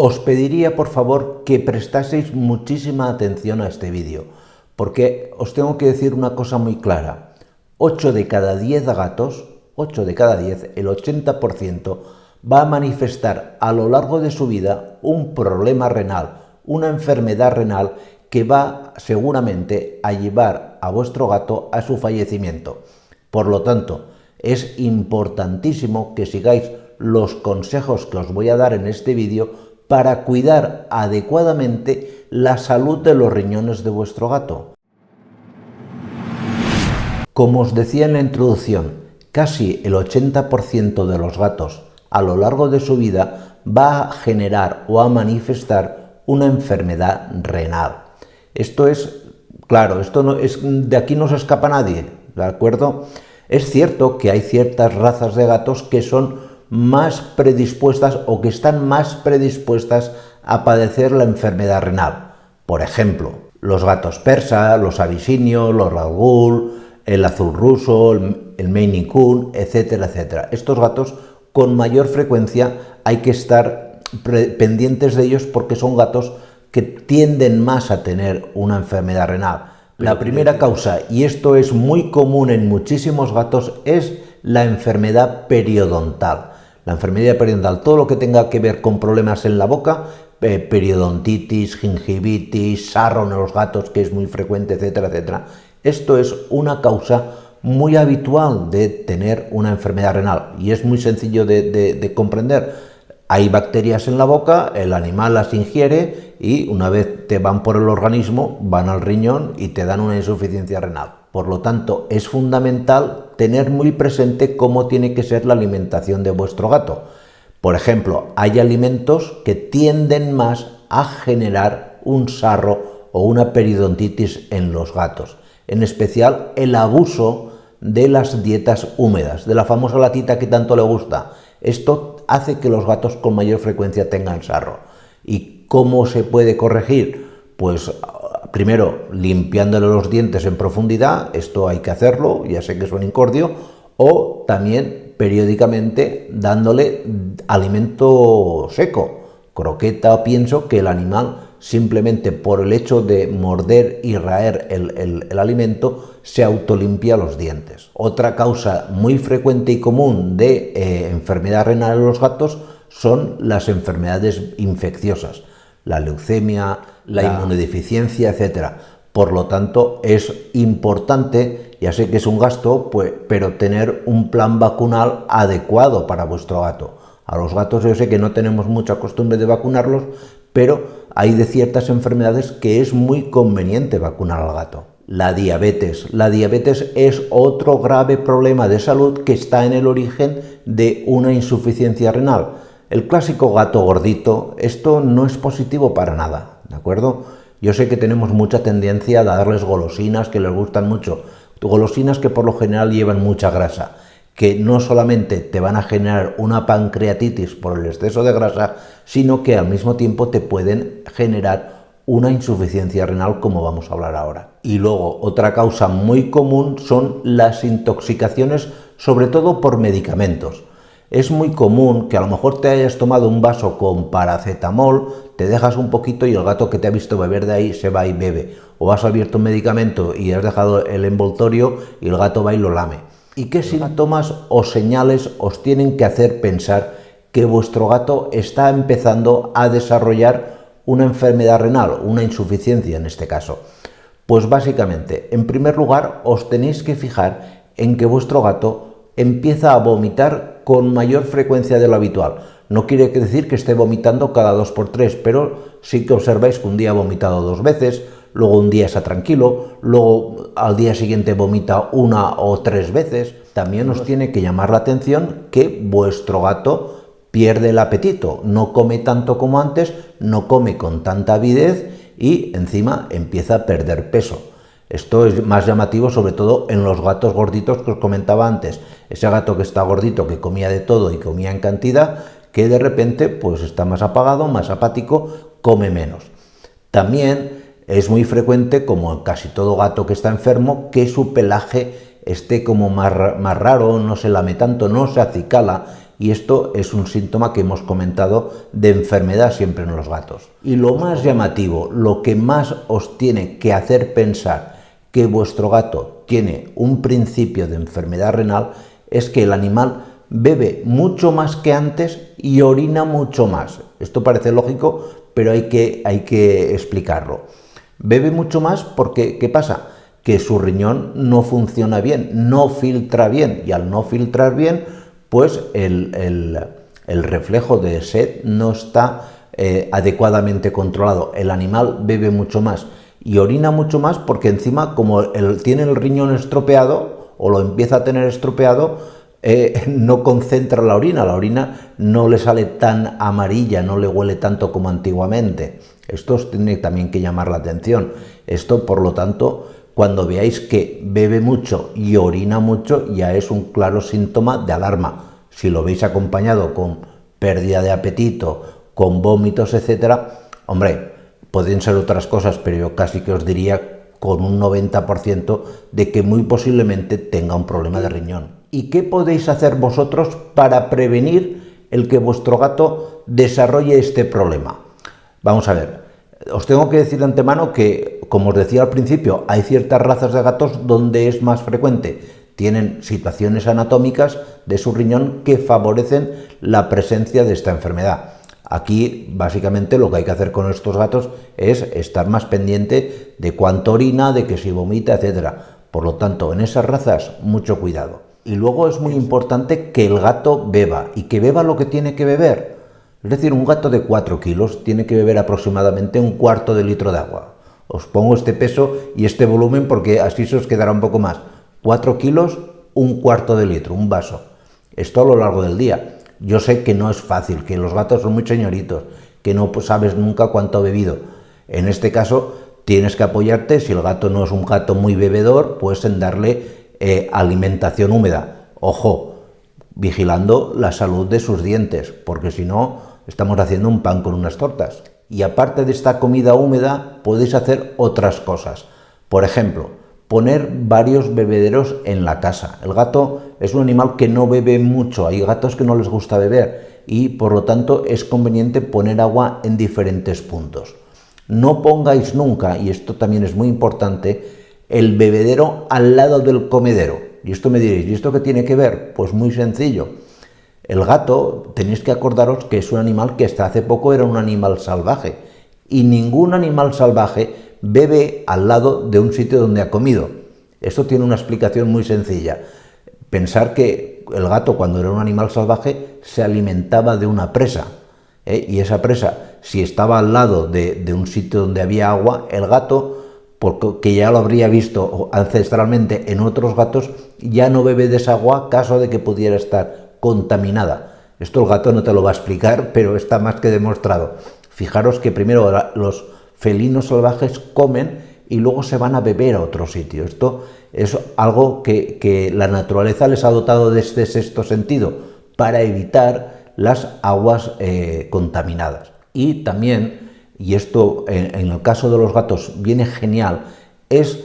Os pediría por favor que prestaseis muchísima atención a este vídeo, porque os tengo que decir una cosa muy clara. 8 de cada 10 gatos, 8 de cada 10, el 80%, va a manifestar a lo largo de su vida un problema renal, una enfermedad renal que va seguramente a llevar a vuestro gato a su fallecimiento. Por lo tanto, es importantísimo que sigáis los consejos que os voy a dar en este vídeo para cuidar adecuadamente la salud de los riñones de vuestro gato. Como os decía en la introducción, casi el 80% de los gatos a lo largo de su vida va a generar o a manifestar una enfermedad renal. Esto es, claro, esto no es, de aquí no se escapa nadie, ¿de acuerdo? Es cierto que hay ciertas razas de gatos que son más predispuestas o que están más predispuestas a padecer la enfermedad renal. Por ejemplo, los gatos persa, los abisinios, los ragdoll, el azul ruso, el Maine Coon, etcétera, etcétera. Estos gatos con mayor frecuencia hay que estar pendientes de ellos porque son gatos que tienden más a tener una enfermedad renal. La primera causa, y esto es muy común en muchísimos gatos, es la enfermedad periodontal. La enfermedad periodontal, todo lo que tenga que ver con problemas en la boca, periodontitis, gingivitis, sarro en los gatos, que es muy frecuente, etcétera, etcétera. Esto es una causa muy habitual de tener una enfermedad renal y es muy sencillo de comprender. Hay bacterias en la boca, el animal las ingiere y una vez te van por el organismo, van al riñón y te dan una insuficiencia renal. Por lo tanto, es fundamental tener muy presente cómo tiene que ser la alimentación de vuestro gato. Por ejemplo, hay alimentos que tienden más a generar un sarro o una periodontitis en los gatos. En especial, el abuso de las dietas húmedas, de la famosa latita que tanto le gusta. Esto hace que los gatos con mayor frecuencia tengan sarro. ¿Y cómo se puede corregir? Pues primero, limpiándole los dientes en profundidad, esto hay que hacerlo, ya sé que es un incordio, o también periódicamente dándole alimento seco, croqueta o pienso, que el animal simplemente por el hecho de morder y raer el alimento se autolimpia los dientes. Otra causa muy frecuente y común de enfermedad renal en los gatos son las enfermedades infecciosas, la leucemia, la inmunodeficiencia, etcétera. Por lo tanto, es importante, ya sé que es un gasto, pues, pero tener un plan vacunal adecuado para vuestro gato. A los gatos yo sé que no tenemos mucha costumbre de vacunarlos, pero hay de ciertas enfermedades que es muy conveniente vacunar al gato. La diabetes. La diabetes es otro grave problema de salud que está en el origen de una insuficiencia renal. El clásico gato gordito, esto no es positivo para nada, ¿de acuerdo? Yo sé que tenemos mucha tendencia a darles golosinas que les gustan mucho, golosinas que por lo general llevan mucha grasa, que no solamente te van a generar una pancreatitis por el exceso de grasa, sino que al mismo tiempo te pueden generar una insuficiencia renal, como vamos a hablar ahora. Y luego, otra causa muy común son las intoxicaciones, sobre todo por medicamentos. Es muy común que a lo mejor te hayas tomado un vaso con paracetamol, te dejas un poquito y el gato que te ha visto beber de ahí se va y bebe. O has abierto un medicamento y has dejado el envoltorio y el gato va y lo lame. ¿Y qué síntomas o señales os tienen que hacer pensar que vuestro gato está empezando a desarrollar una enfermedad renal, una insuficiencia en este caso? Pues básicamente, en primer lugar, os tenéis que fijar en que vuestro gato empieza a vomitar con mayor frecuencia de lo habitual. No quiere decir que esté vomitando cada 2 por 3, pero sí que observáis que un día ha vomitado 2 veces, luego un día está tranquilo, luego al día siguiente vomita 1 o 3 veces. También os tiene que llamar la atención que vuestro gato pierde el apetito, no come tanto como antes, no come con tanta avidez y encima empieza a perder peso. Esto es más llamativo sobre todo en los gatos gorditos que os comentaba antes. Ese gato que está gordito, que comía de todo y comía en cantidad, que de repente pues está más apagado, más apático, come menos. También es muy frecuente, como en casi todo gato que está enfermo, que su pelaje esté como más raro, no se lame tanto, no se acicala, y esto es un síntoma que hemos comentado de enfermedad siempre en los gatos. Y lo más llamativo, lo que más os tiene que hacer pensar que vuestro gato tiene un principio de enfermedad renal es que el animal bebe mucho más que antes y orina mucho más. Esto parece lógico, pero hay que explicarlo. Bebe mucho más porque, ¿qué pasa? Que su riñón no funciona bien, no filtra bien, y al no filtrar bien, pues el reflejo de sed no está adecuadamente controlado. El animal bebe mucho más y orina mucho más porque encima, como tiene el riñón estropeado o lo empieza a tener estropeado, no concentra la orina no le sale tan amarilla, no le huele tanto como antiguamente. Esto os tiene también que llamar la atención. Esto, por lo tanto, cuando veáis que bebe mucho y orina mucho, ya es un claro síntoma de alarma. Si lo veis acompañado con pérdida de apetito, con vómitos, etcétera, hombre, pueden ser otras cosas, pero yo casi que os diría con un 90% de que muy posiblemente tenga un problema de riñón. ¿Y qué podéis hacer vosotros para prevenir el que vuestro gato desarrolle este problema? Vamos a ver, os tengo que decir de antemano que, como os decía al principio, hay ciertas razas de gatos donde es más frecuente. Tienen situaciones anatómicas de su riñón que favorecen la presencia de esta enfermedad. Aquí, básicamente, lo que hay que hacer con estos gatos es estar más pendiente de cuánto orina, de que si vomita, etc. Por lo tanto, en esas razas, mucho cuidado. Y luego es muy importante que el gato beba, y que beba lo que tiene que beber. Es decir, un gato de 4 kilos tiene que beber aproximadamente 1/4 de litro de agua. Os pongo este peso y este volumen porque así se os quedará un poco más. 4 kilos, 1/4 de litro, un vaso. Esto a lo largo del día. Yo sé que no es fácil, que los gatos son muy señoritos, que no sabes nunca cuánto ha bebido. En este caso, tienes que apoyarte, si el gato no es un gato muy bebedor, pues en darle alimentación húmeda. Ojo, vigilando la salud de sus dientes, porque si no, estamos haciendo un pan con unas tortas. Y aparte de esta comida húmeda, podéis hacer otras cosas. Por ejemplo, poner varios bebederos en la casa. El gato es un animal que no bebe mucho, hay gatos que no les gusta beber y por lo tanto es conveniente poner agua en diferentes puntos. No pongáis nunca, y esto también es muy importante, el bebedero al lado del comedero. Y esto me diréis, ¿y esto qué tiene que ver? Pues muy sencillo. El gato, tenéis que acordaros que es un animal que hasta hace poco era un animal salvaje y ningún animal salvaje bebe al lado de un sitio donde ha comido. Esto tiene una explicación muy sencilla. Pensar que el gato, cuando era un animal salvaje, se alimentaba de una presa, y esa presa, si estaba al lado de un sitio donde había agua, el gato, porque ya lo habría visto ancestralmente en otros gatos, ya no bebe de esa agua caso de que pudiera estar contaminada. Esto el gato no te lo va a explicar, pero está más que demostrado. Fijaros que primero los felinos salvajes comen y luego se van a beber a otro sitio. Esto es algo que la naturaleza les ha dotado de este sexto sentido para evitar las aguas contaminadas. Y también, y esto en el caso de los gatos viene genial, es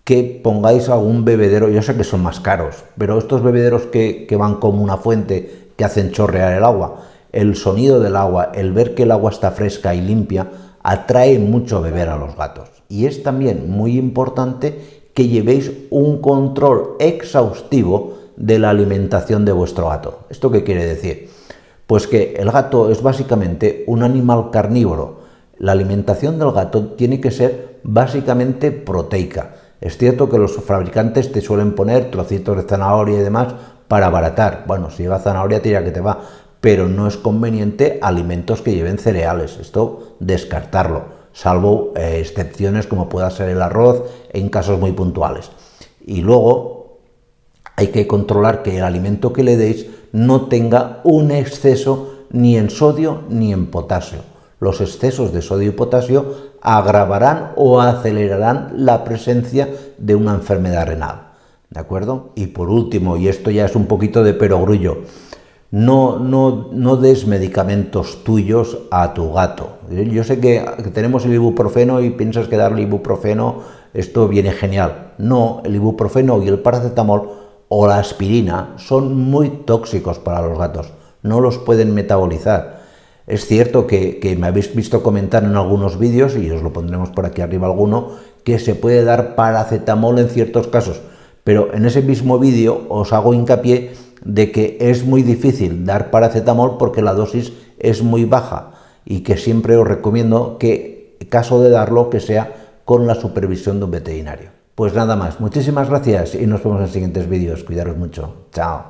que pongáis algún bebedero. Yo sé que son más caros, pero estos bebederos que van como una fuente que hacen chorrear el agua, el sonido del agua, el ver que el agua está fresca y limpia, atrae mucho beber a los gatos. Y es también muy importante que llevéis un control exhaustivo de la alimentación de vuestro gato. ¿Esto qué quiere decir? Pues que el gato es básicamente un animal carnívoro. La alimentación del gato tiene que ser básicamente proteica. Es cierto que los fabricantes te suelen poner trocitos de zanahoria y demás para abaratar. Bueno, si lleva zanahoria, tira que te va. Pero no es conveniente alimentos que lleven cereales. Esto descartarlo, salvo excepciones como pueda ser el arroz en casos muy puntuales. Y luego hay que controlar que el alimento que le deis no tenga un exceso ni en sodio ni en potasio. Los excesos de sodio y potasio agravarán o acelerarán la presencia de una enfermedad renal. ¿De acuerdo? Y por último, y esto ya es un poquito de perogrullo, no des medicamentos tuyos a tu gato. Yo sé que tenemos el ibuprofeno y piensas que darle ibuprofeno, esto viene genial. No, el ibuprofeno y el paracetamol o la aspirina son muy tóxicos para los gatos. no los pueden metabolizar. Es cierto que me habéis visto comentar en algunos vídeos, y os lo pondremos por aquí arriba alguno, que se puede dar paracetamol en ciertos casos, pero en ese mismo vídeo os hago hincapié de que es muy difícil dar paracetamol porque la dosis es muy baja y que siempre os recomiendo que, en caso de darlo, que sea con la supervisión de un veterinario. Pues nada más, muchísimas gracias y nos vemos en siguientes vídeos. Cuidaros mucho. Chao.